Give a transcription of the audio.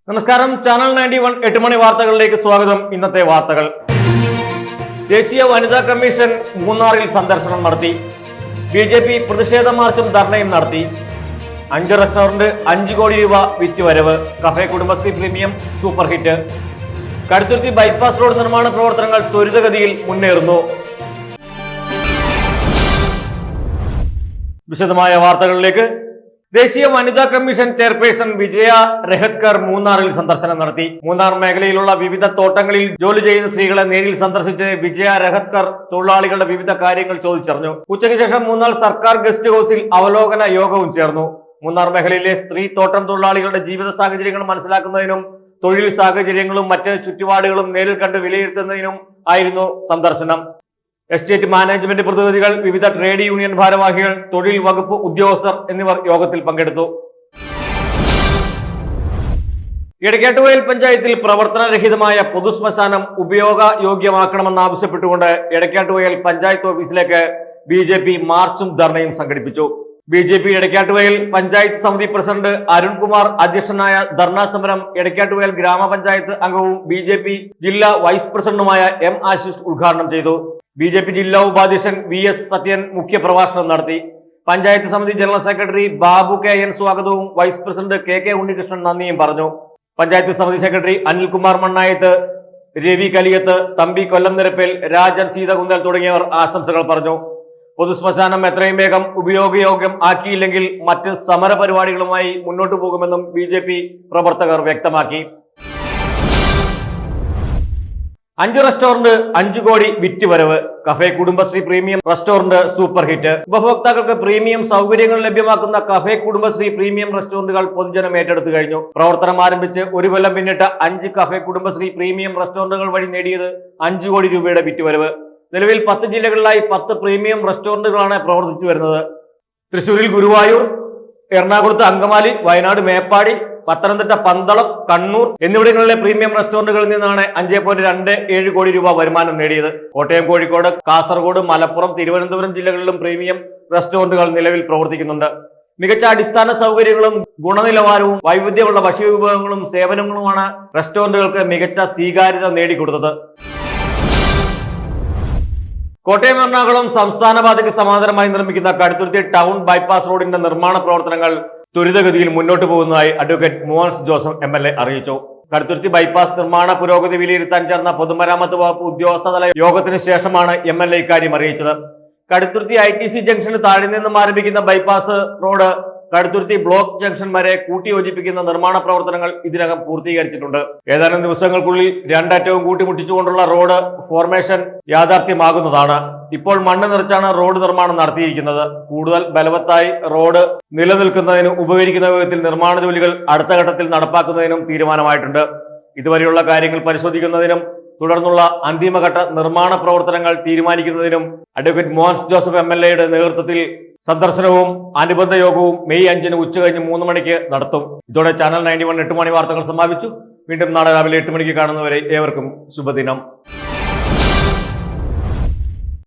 നമസ്കാരം, ചാനൽ 91 8 മണി വാർത്തകളിലേക്ക് സ്വാഗതം. ഇന്നത്തെ വാർത്തകൾ. ദേശീയ വനിതാ കമ്മീഷൻ മൂന്നാറിൽ സന്ദർശനം നടത്തി. ബിജെപി പ്രതിഷേധ മാർച്ചും ധർണയും നടത്തി. 5 റെസ്റ്റോറന്റ് 5 കോടി രൂപ വിറ്റുവരവ്. Cafe Kudumbashree premium super hit. Kaduthuruthy bypass road നിർമ്മാണ പ്രവർത്തനങ്ങൾ ത്വരിതഗതിയിൽ മുന്നേറുന്നു. വിശദമായ വാർത്തകളിലേക്ക്. ദേശീയ വനിതാ കമ്മീഷൻ ചെയർപേഴ്സൺ വിജയ രഹത്കർ മൂന്നാറിൽ സന്ദർശനം നടത്തി. മൂന്നാർ മേഖലയിലുള്ള വിവിധ തോട്ടങ്ങളിൽ ജോലി ചെയ്യുന്ന സ്ത്രീകളെ നേരിൽ സന്ദർശിച്ച് വിജയ രഹത്കർ തൊഴിലാളികളുടെ വിവിധ കാര്യങ്ങൾ ചോദിച്ചറിഞ്ഞു. ഉച്ചയ്ക്ക് ശേഷം മൂന്നാർ സർക്കാർ ഗസ്റ്റ് ഹൌസിൽ അവലോകന യോഗവും ചേർന്നു. മൂന്നാർ മേഖലയിലെ സ്ത്രീ തോട്ടം തൊഴിലാളികളുടെ ജീവിത സാഹചര്യങ്ങൾ മനസ്സിലാക്കുന്നതിനും തൊഴിൽ സാഹചര്യങ്ങളും മറ്റ് ചുറ്റുപാടുകളും നേരിൽ കണ്ട് വിലയിരുത്തുന്നതിനും ആയിരുന്നു സന്ദർശനം. എസ്റ്റേറ്റ് മാനേജ്മെന്റ് പ്രതിനിധികൾ, വിവിധ ട്രേഡ് യൂണിയൻ ഭാരവാഹികൾ, തൊഴിൽ വകുപ്പ് ഉദ്യോഗസ്ഥർ എന്നിവർ യോഗത്തിൽ പങ്കെടുത്തു. എടക്കാട്ടുവയൽ പഞ്ചായത്തിൽ പ്രവർത്തനരഹിതമായ പൊതുശ്മശാനം ഉപയോഗയോഗ്യമാക്കണമെന്നാവശ്യപ്പെട്ടുകൊണ്ട് എടക്കാട്ടുവയൽ പഞ്ചായത്ത് ഓഫീസിലേക്ക് ബിജെപി മാർച്ചും ധർണയും സംഘടിപ്പിച്ചു. ബിജെപി എടക്കാട്ടുവയൽ പഞ്ചായത്ത് സമിതി പ്രസിഡന്റ് അരുൺകുമാർ അധ്യക്ഷനായ ധർണാ സമരം എടക്കാട്ടുവയൽ ഗ്രാമപഞ്ചായത്ത് അംഗവും ബിജെപി ജില്ലാ വൈസ് പ്രസിഡന്റുമായ എം ആശിഷ് ഉദ്ഘാടനം ചെയ്തു. ബിജെപി ജില്ലാ ഉപാധ്യക്ഷൻ VS സത്യൻ മുഖ്യപ്രഭാഷണം നടത്തി. പഞ്ചായത്ത് സമിതി ജനറൽ സെക്രട്ടറി ബാബു KN സ്വാഗതവും വൈസ് പ്രസിഡന്റ് KK ഉണ്ണികൃഷ്ണൻ നന്ദിയും പറഞ്ഞു. പഞ്ചായത്ത് സമിതി സെക്രട്ടറി അനിൽകുമാർ മണ്ണായത്ത്, രവി കലിയത്ത്, തമ്പി കൊല്ലം നിരപ്പേൽ, രാജൻ സീതകുന്തൽ തുടങ്ങിയവർ ആശംസകൾ പറഞ്ഞു. പൊതുശ്മശാനം എത്രയും വേഗം ഉപയോഗയോഗ്യം ആക്കിയില്ലെങ്കിൽ മറ്റ് സമര പരിപാടികളുമായി മുന്നോട്ടു പോകുമെന്നും ബിജെപി പ്രവർത്തകർ വ്യക്തമാക്കി. 5 റെസ്റ്റോറന്റ് 5 കോടി വിറ്റുവരവ്. Cafe Kudumbashree premium restaurant super hit. ഉപഭോക്താക്കൾക്ക് പ്രീമിയം സൗകര്യങ്ങൾ ലഭ്യമാക്കുന്ന കഫേ കുടുംബശ്രീ പ്രീമിയം റെസ്റ്റോറന്റുകൾ പൊതുജനം ഏറ്റെടുത്തു കഴിഞ്ഞു. പ്രവർത്തനം ആരംഭിച്ച് 1 കൊല്ലം പിന്നിട്ട 5 കഫേ കുടുംബശ്രീ പ്രീമിയം റെസ്റ്റോറന്റുകൾ വഴി നേടിയത് 5 കോടി രൂപയുടെ വിറ്റുവരവ്. നിലവിൽ 10 ജില്ലകളിലായി 10 പ്രീമിയം റെസ്റ്റോറന്റുകളാണ് പ്രവർത്തിച്ചു വരുന്നത്. തൃശൂരിൽ ഗുരുവായൂർ, എറണാകുളത്ത് അങ്കമാലി, വയനാട് മേപ്പാടി, പത്തനംതിട്ട പന്തളം, കണ്ണൂർ എന്നിവിടങ്ങളിലെ പ്രീമിയം റെസ്റ്റോറന്റുകളിൽ നിന്നാണ് 5.27 കോടി രൂപ വരുമാനം നേടിയത്. കോട്ടയം, കോഴിക്കോട്, കാസർഗോഡ്, മലപ്പുറം, തിരുവനന്തപുരം ജില്ലകളിലും പ്രീമിയം റെസ്റ്റോറന്റുകൾ നിലവിൽ പ്രവർത്തിക്കുന്നുണ്ട്. മികച്ച അടിസ്ഥാന സൗകര്യങ്ങളും ഗുണനിലവാരവും വൈവിധ്യമുള്ള ഭക്ഷ്യവിഭവങ്ങളും സേവനങ്ങളുമാണ് റെസ്റ്റോറന്റുകൾക്ക് മികച്ച സ്വീകാര്യത നേടിക്കൊടുത്തത്. കോട്ടയം എറണാകുളം സംസ്ഥാന പാതയ്ക്ക് സമാന്തരമായി നിർമ്മിക്കുന്ന കടുത്തുരുത്തി ടൗൺ ബൈപ്പാസ് റോഡിന്റെ നിർമ്മാണ പ്രവർത്തനങ്ങൾ ത്വരിതഗതിയിൽ മുന്നോട്ട് പോകുന്നതായി അഡ്വക്കേറ്റ് മോൻസ് ജോസഫ് MLA അറിയിച്ചു. കടുത്തുരുത്തി ബൈപ്പാസ് നിർമ്മാണ പുരോഗതി വിലയിരുത്താൻ ചേർന്ന പൊതുമരാമത്ത് വകുപ്പ് ഉദ്യോഗസ്ഥതല യോഗത്തിന് ശേഷമാണ് MLA ഇക്കാര്യം അറിയിച്ചത്. കടുത്തുരുത്തി ITC ജംഗ്ഷന് താഴെ നിന്നും ആരംഭിക്കുന്ന bypass road Kaduthuruthy block junction വരെ കൂട്ടിയോജിപ്പിക്കുന്ന നിർമ്മാണ പ്രവർത്തനങ്ങൾ ഇതിനകം പൂർത്തീകരിച്ചിട്ടുണ്ട്. ഏതാനും ദിവസങ്ങൾക്കുള്ളിൽ 2 അറ്റവും കൂട്ടിമുട്ടിച്ചുകൊണ്ടുള്ള റോഡ് ഫോർമേഷൻ യാഥാർത്ഥ്യമാകുന്നതാണ്. ഇപ്പോൾ മണ്ണ് നിറച്ചാണ് റോഡ് നിർമ്മാണം നടത്തിയിരിക്കുന്നത്. കൂടുതൽ ബലവത്തായി റോഡ് നിലനിൽക്കുന്നതിന് ഉപകരിക്കുന്ന വിധത്തിൽ നിർമ്മാണ ജോലികൾ അടുത്ത ഘട്ടത്തിൽ നടപ്പാക്കുന്നതിനും തീരുമാനമായിട്ടുണ്ട്. ഇതുവരെയുള്ള കാര്യങ്ങൾ പരിശോധിക്കുന്നതിനും തുടർന്നുള്ള അന്തിമഘട്ട നിർമ്മാണ പ്രവർത്തനങ്ങൾ തീരുമാനിക്കുന്നതിനും അഡ്വക്കേറ്റ് മോൻസ് ജോസഫ് MLA നേതൃത്വത്തിൽ സന്ദർശനവും അനുബന്ധ യോഗവും മെയ് 5 ഉച്ചകഴിഞ്ഞ് 3 മണിക്ക് നടത്തും. ഇതോടെ ചാനൽ 91 8 മണി വാർത്തകൾ സമാപിച്ചു. വീണ്ടും നാളെ രാവിലെ 8 മണിക്ക് കാണുന്നവരെ ഏവർക്കും ശുഭദിനം.